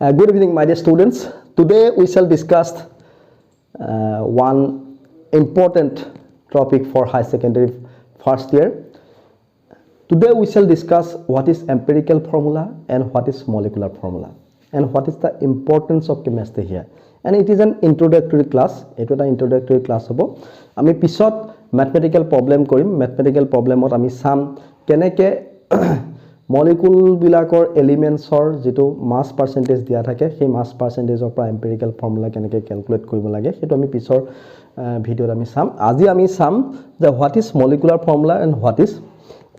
Good evening, my dear students. Today we shall discuss one important topic for high secondary first year. Today we shall discuss what is empirical formula and what is molecular formula and what is the importance of chemistry here. And it is an introductory class. It is an introductory class hobo. Ami pisot mathematical problem korim. Mathematical problem ot ami sam keneke molecule bilakor elements or jito mass percentage dia thake he mass percentage of empirical formula keneke calculate koribo lage hetu ami pisor video ami sam aji ami sam the what is molecular formula and what is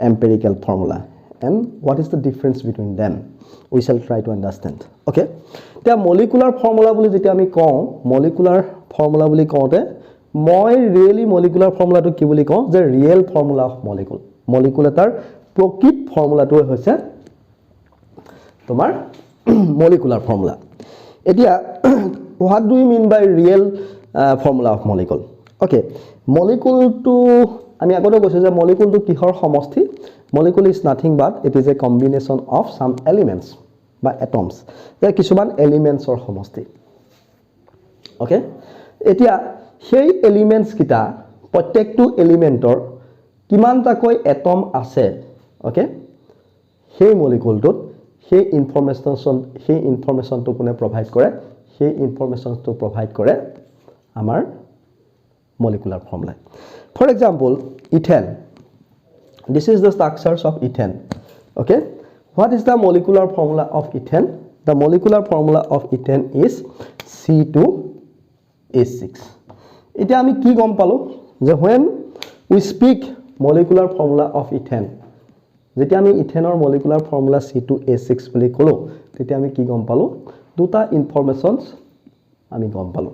empirical formula and what is the difference between them we shall try to understand. Okay, the molecular formula boli jeti ami kau molecular formula boli kaute moi really molecular formula to ki boli kau the real formula of molecule etar প্রকৃত ফর্মুলাটো হৈছে তোমার molecular formula. এতিয়া what do you mean by real formula of molecule? Okay, molecule to আমি আগতে কৈছো যে molecule to কিহৰ সমষ্টি? Molecule is nothing but it is a combination of some elements বা atoms. যে কিছুমান elements or সমষ্টি. Okay, এতিয়া সেই elements কিটা প্ৰত্যেকটো এলিমেন্টৰ কিমানটা কই atom আছে. Okay, সেই molecule to সেই information to কোনে provide কৰে সেই information to provide কৰে আমাৰ molecular formula. For example, ethane. This is the structures of ethane. Okay, what is the molecular formula of ethane? The molecular formula of ethane is C2H6. এতিয়া আমি কি গম পালো যে when we speak molecular formula of ethane, যেতিয়া আমি ইথেনৰ molecular formula C2H6 বুলি কলো তেতিয়া আমি কি গম পালো দুটা ইনফরমেশনস আমি গম পালো.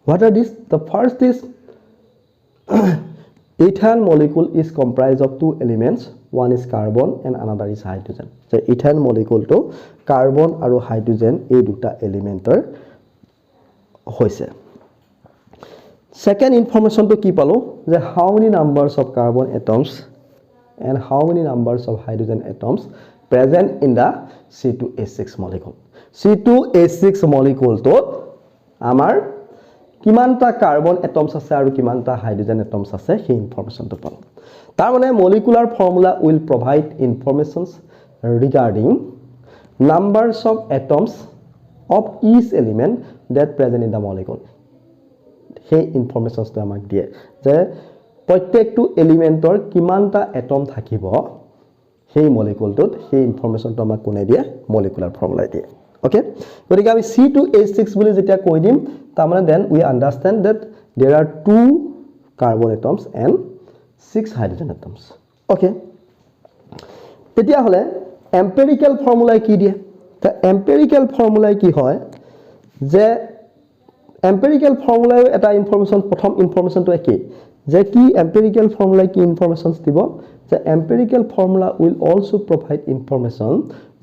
What are these? The first is ethane molecule is comprised of two elements, one is carbon and another is hydrogen. So ethane molecule to carbon আৰু hydrogen এই দুটা এলিমেন্টৰ হৈছে. Second information to কি পালো যে how many numbers of carbon atoms and how many numbers of hydrogen atoms present in the C2H6 molecule. C2H6 molecule to amar kimanta carbon atoms ase aru kimanta hydrogen atoms ase he information to palo. Tar mane molecular formula will provide informations regarding numbers of atoms of each element that present in the molecule. He informations to amak die je প্ৰত্যেকটো এলিমেন্টৰ কিমানটা atom থাকিব সেই মলিকুলটোত সেই ইনফরমেশনটো আমাক কোনে দিয়ে molecular formula দিয়ে. Okay, গতিকে আমি C2H6 বুলি যেতিয়া কৈ দিম তাৰ মানে then we understand that there are 2 carbon atoms and 6 hydrogen atoms. Okay, তেতিয়া হলে empirical formula কি দিয়ে? the empirical formula কি হয় যে empirical formula এটা ইনফরমেশন প্ৰথম ইনফরমেশনটো কি যে কি empirical formula কি informations দিব the empirical formula will also provide information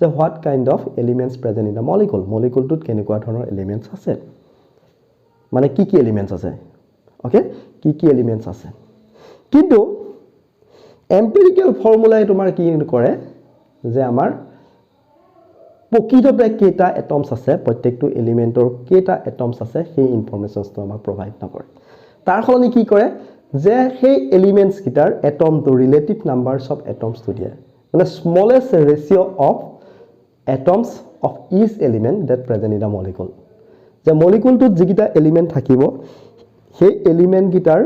the what kind of elements present in the molecule to কেনেকুৱা ধৰণৰ elements আছে মানে কি elements আছে. Okay, কি elements আছে কিন্তু empirical formula তোমাৰ কি কৰে যে আমাৰ প্ৰকৃততে কেইটা atoms আছে প্ৰত্যেকটো এলিমেন্টৰ কেইটা atoms আছে সেই informations তো আমাক provide নকৰে. তাৰ সলনি কি কৰে যে সেই elements কিটাৰ atom to relative numbers of atoms to দিয়ে মানে smallest ratio of atoms of each element that present in the molecule. যে molecule to যিকিটা এলিমেন্ট থাকিব সেই element কিটাৰ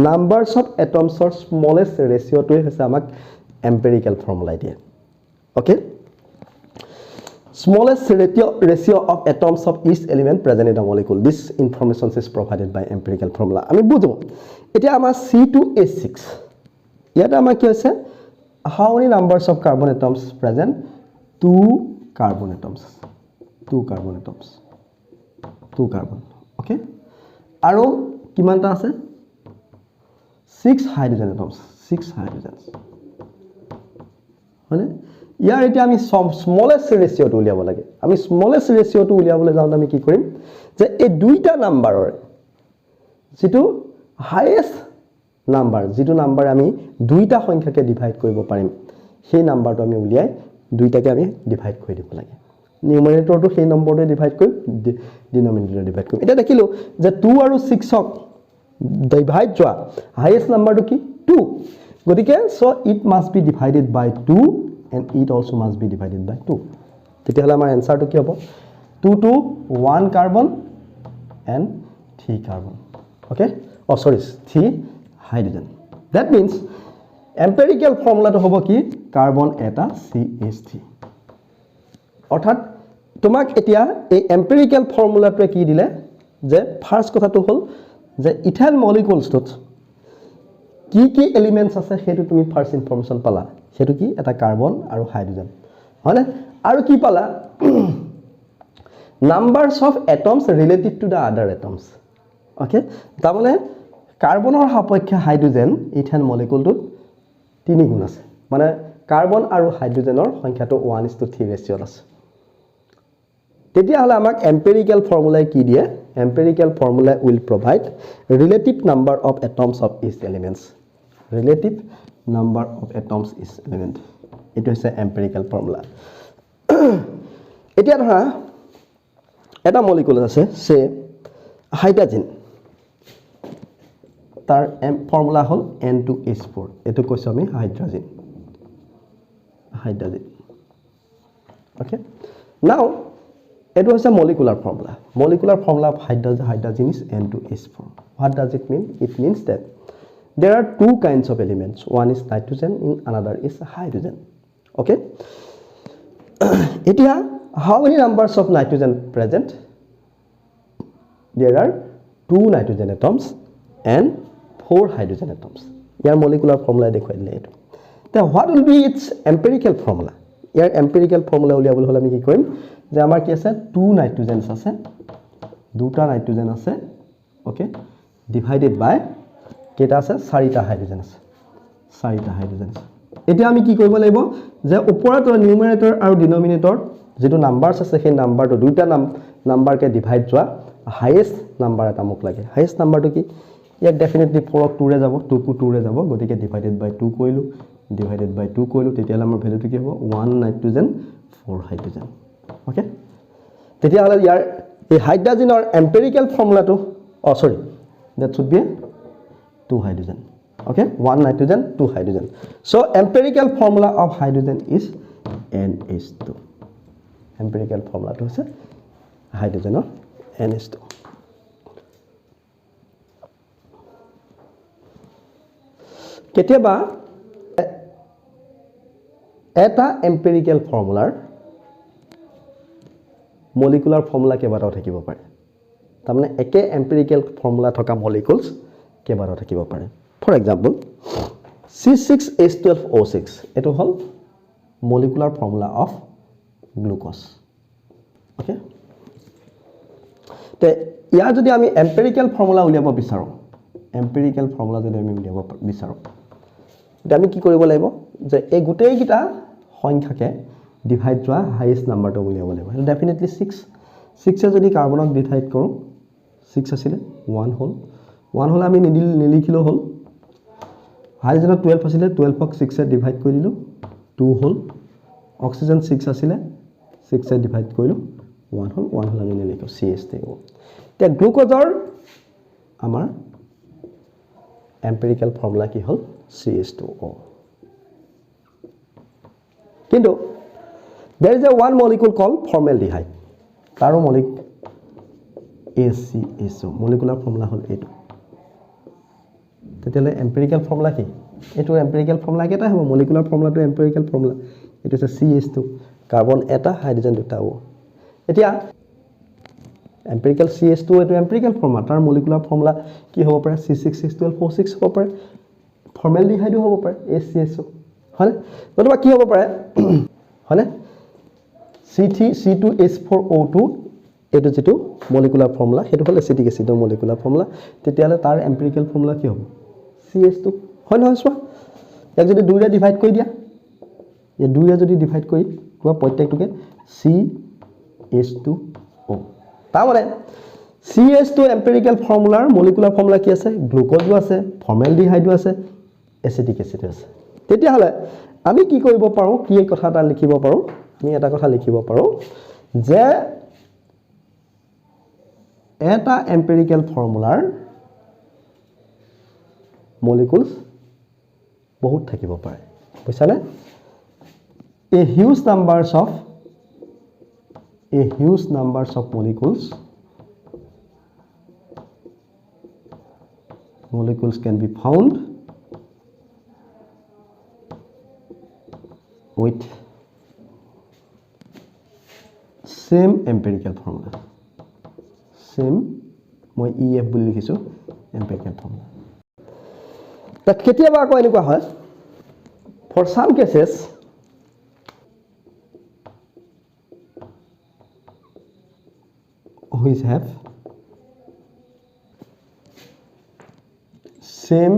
numbers of atoms or smallest ratio to হৈছে আমাক empirical formula দিয়ে. Okay, smallest ratio of atoms of each element present in the molecule. This information is provided by empirical formula. আমি বুঝো এতিয়া আমাৰ C2H6 ইয়াতে আমাৰ কি আছে how many numbers of carbon atoms present? 2 carbon atoms. Okay, আৰু কিমানটা আছে 6 hydrogen atoms. 6 hydrogens হয়নে? ইয়াৰ এতিয়া আমি smallest ratio to উলিয়াব লাগে. আমি smallest ratio to উলিয়াবলৈ যাওঁতে আমি কি কৰিম যে এই দুইটা নাম্বাৰৰ যেটো highest number যেটো নাম্বাৰ আমি দুইটা সংখ্যাকে ডিভাইড কৰিব পাৰিম সেই নাম্বাৰটো আমি উলিয়াই দুইটাকে আমি ডিভাইড কৰি দিব লাগে. নিউমাৰেটৰটো সেই নম্বৰটোৱে ডিভাইড কৰিম ডিনমিনেটৰে ডিভাইড কৰিম এটা দেখিলো যে 2 আৰু 6 ক ডিভাইড যোৱা হাইয়েষ্ট নাম্বাৰটো কি 2 গতিকে so it must be divided by 2 and it also must be divided by 2 তেতিয়াহলে আমাৰ আনসাৰটো কি হ'ব 2 to 1 carbon and 3 carbon okay oh sorry 3 hydrogen that means empirical formula to hobo ki carbon eta CH3 অর্থাৎ তোমাক এতিয়া এই empirical formula টো কি দিলে যে ফার্স্ট কথাটো হল যে ইথাইল মলিকিউলছত কি এলিমেন্টস আছে হেতু তুমি ফার্স্ট ইনফরমেশন পালা হেতু কি এটা কার্বন আৰু হাইড্ৰোজেন হয়নে আৰু কি পালা numbers of atoms relative to the other atoms okay তামানে কাৰ্বনৰ সাপেক্ষে হাইড্ৰোজেন ইথাইল মলিকিউলটোত 3 গুণ আছে মানে কাৰ্বন আৰু হাইড্ৰোজেনৰ সংখ্যাটো 1:3 ৰেশিঅত আছে তেতিয়া হলে আমাক empirical formula কি দিয়ে empirical formula will provide relative number of atoms of each elements relative number of atoms is element it is a empirical formula এতিয়া ধৰা এটা মলিকিউল আছে সে হাইড্ৰোজেন তাৰ ফৰ্মুলা হল N2H4 এটো কৈছো আমি hydrogen okay now it was a molecular formula of hydrogen is N2H4 what does it mean it means that there are two kinds of elements one is nitrogen and another is hydrogen okay etia how many numbers of nitrogen present there are 2 nitrogen atoms and 4 hydrogen atoms your molecular formula dekhai dile eto then what will be its empirical formula your empirical formula uliabol hole ami ki koim যে আমাৰ কি আছে 2 নাইট্ৰোজেনস আছে দুটা nitrogen আছে okay divided বাই কেটা আছে চাৰিটা হাইড্ৰোজেন আছে এতিয়া আমি কি কৰিব লাগিব যে ওপৰত নিউমাৰেটৰ আৰু ডিনমিনেটৰ যেটো নাম্বাৰস আছে সেই নাম্বাৰটো দুটা নাম্বাৰ কে ডিভাইড যোৱা হাইয়েষ্ট নাম্বাৰ এটা মোক লাগে হাইয়েষ্ট নাম্বাৰটো কি ইয়াক ডেফিনেটলি 4 2 ৰে যাব 2 কো 2 ৰে যাব গতিকে ডিভাইডেড বাই 2 কইলো ডিভাইডেড বাই 2 কইলো তেতিয়ালে আমাৰ ভ্যালুটো কি হ'ব 1 নাইট্ৰোজেন 4 হাইড্ৰোজেন okay তেতিয়া হলে ইয়াৰ এই হাইড্ৰোজেনৰ empirical formula to oh sorry that should be 2 hydrogen okay 1 nitrogen 2 hydrogen so empirical formula of hydrogen is NH2 empirical formula to is hydrogen or NH2 কেতিয়াবা এটা empirical formula molecular formula কেবাটাও থাকিব পাৰে তাৰমানে একে empirical formula থকা molecules কেবাটাও থাকিব পাৰে for example C6H12O6 এটো হল molecular formula of glucose okay তে ইয়াৰ যদি আমি empirical formula উলিয়াব বিচাৰো empirical formula যদি আমি উলিয়াব বিচাৰো এটা আমি কি কৰিব লাগিব যে এই গুটেই কিটা সংখ্যাকে divide যোৱা highest number to উলিয়াব লাগিব definitely 6 এ যদি কাৰ্বনক ডিভাইড কৰো 6 আছিল 1 হল আমি নিলিখিলো হল হাইড্ৰোজেন 12 আছিল 12 ক 6 এ ডিভাইড কৰি দিলো 2 হল অক্সিজেন 6 আছিল 6 এ ডিভাইড কৰিলো 1 হল আমি নিলিখো CH3 তে গ্লুকোজৰ আমাৰ empirical formula কি হল CH2O কিন্তু there is a one molecule called formaldehyde taro molecule ACSO molecular formula hol eto tetele empirical formula ki eto empirical formula keta hobo molecular formula to empirical formula it is a CH2 carbon eta hydrogen duta o etia empirical CH2 eto empirical formula tar molecular formula ki hobo pare C6H12O6 hobo pare formaldehyde hobo pare ACSO hone toba ki hobo pare hone C2H4O2 এটো যেটো molecular formula হেতু হল acetic acid molecular formula তেতিয়ালে তাৰ empirical formula কি হ'ব CH2 হয় নহয় সোৱা এক যদি 2 ৰে ডিভাইড কৰি দিয়া এই 2 ৰে যদি ডিভাইড কৰি তোমাৰ প্ৰত্যেকটোকে CH2O তাৰ মানে CH2 empirical formula molecular formula কি আছে গ্লুকোজো আছে ফৰ্মালডিহাইডো আছে acetic acid আছে তেতিয়া হলে আমি কি কৰিব পাৰো কি এই কথাটা লিখিব পাৰো আমি এটা কথা লিখিব পাৰো যে এটা এম্পিৰিকেল ফৰ্মুলাৰ মলিকুলছ বহুত থাকিব পাৰে বুজিছানে a huge numbers of molecules can be found with same empirical formula same মই EF বুলি লিখিছো empirical formula তাত কেতিয়াবা আকৌ এনেকুৱা হয় for some cases which have same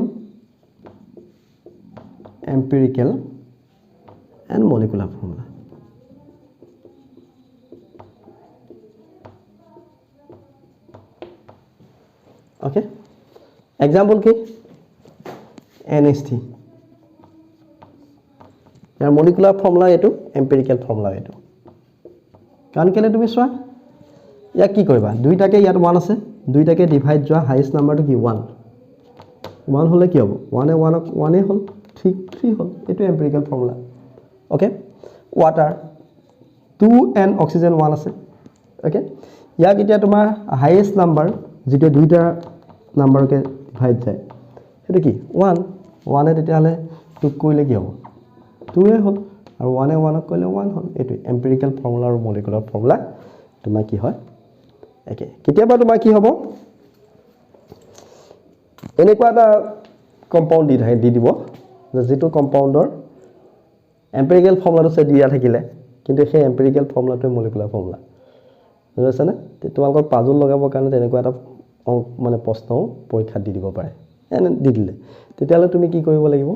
empirical and molecular formula okay example ki NH3 यार molecular formula etu empirical formula etu kan kele tumi soa या কি কৰিবা দুইটাকে ইয়াত 1 আছে দুইটাকে ডিভাইড যোৱা হাইয়েস্ট নাম্বাৰটো কি 1 1 হলে কি হ'ব 1 এ 1 1 এ হল 3 হল এটো empirical formula okay water 2 and oxygen 1 আছে ওকে ইয়াক এতিয়া তোমাৰ হাইয়েস্ট নাম্বাৰ যেটো দুইটা নাম্বাৰকে ডিভাইড যায় সেটো কি 1 1 এ তেতিয়া হলে 2 কইলে কি হ'ব 2 এ হল আৰু 1 এ 1 কইলে 1 হল এটো এম্পিৰিকেল ফৰ্মুলা আৰু মলিকুলাৰ ফৰ্মুলা তোমাৰ কি হয় একে কেতিয়াবা তোমাৰ কি হ'ব এনেকুৱা এটা কম্পাউন্ড দি দিব যেটো কম্পাউন্ডৰ এম্পিৰিকেল ফৰ্মুলাটো সে দিয়া থাকিলে কিন্তু সেই এম্পিৰিকেল ফৰ্মুলাটো মলিকুলাৰ ফৰ্মুলা বুজিছা না তোমালোকৰ পাজল লগাবৰ কাৰণে তেনেকুৱা এটা মানে প্ৰশ্ন পৰীক্ষা দি দিব পাৰে এনে দি দিলে তেতিয়ালে তুমি কি কৰিব লাগিব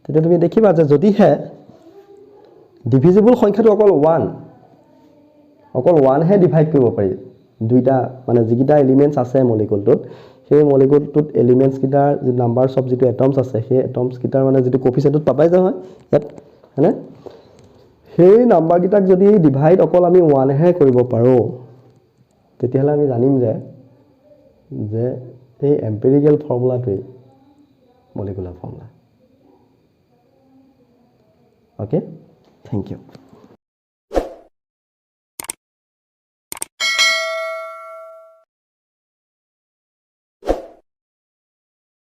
তেতিয়া তুমি দেখিবা যে যদি হে ডিভিজিবল সংখ্যাটো অকল 1 হে ডিভাইড কৰিব পাৰি দুইটা মানে যিকিটা এলিমেন্টস আছে মলিকুলটোত সেই মলিকুলটোত এলিমেন্টস কিটাৰ যে নাম্বাৰস অফ যেটো এটমস আছে সেই এটমস কিটাৰ মানে যেটো কোফিচিয়েন্টত পাবাই যায় হয় ইয়াত হয়নে সেই নাম্বাৰ কিটাক যদি ডিভাইড অকল আমি 1 হে কৰিব পাৰো তেতিয়ালে আমি জানিম যে এই এম্পিৰিকেল ফৰ্মুলাটোই molecular formula okay thank U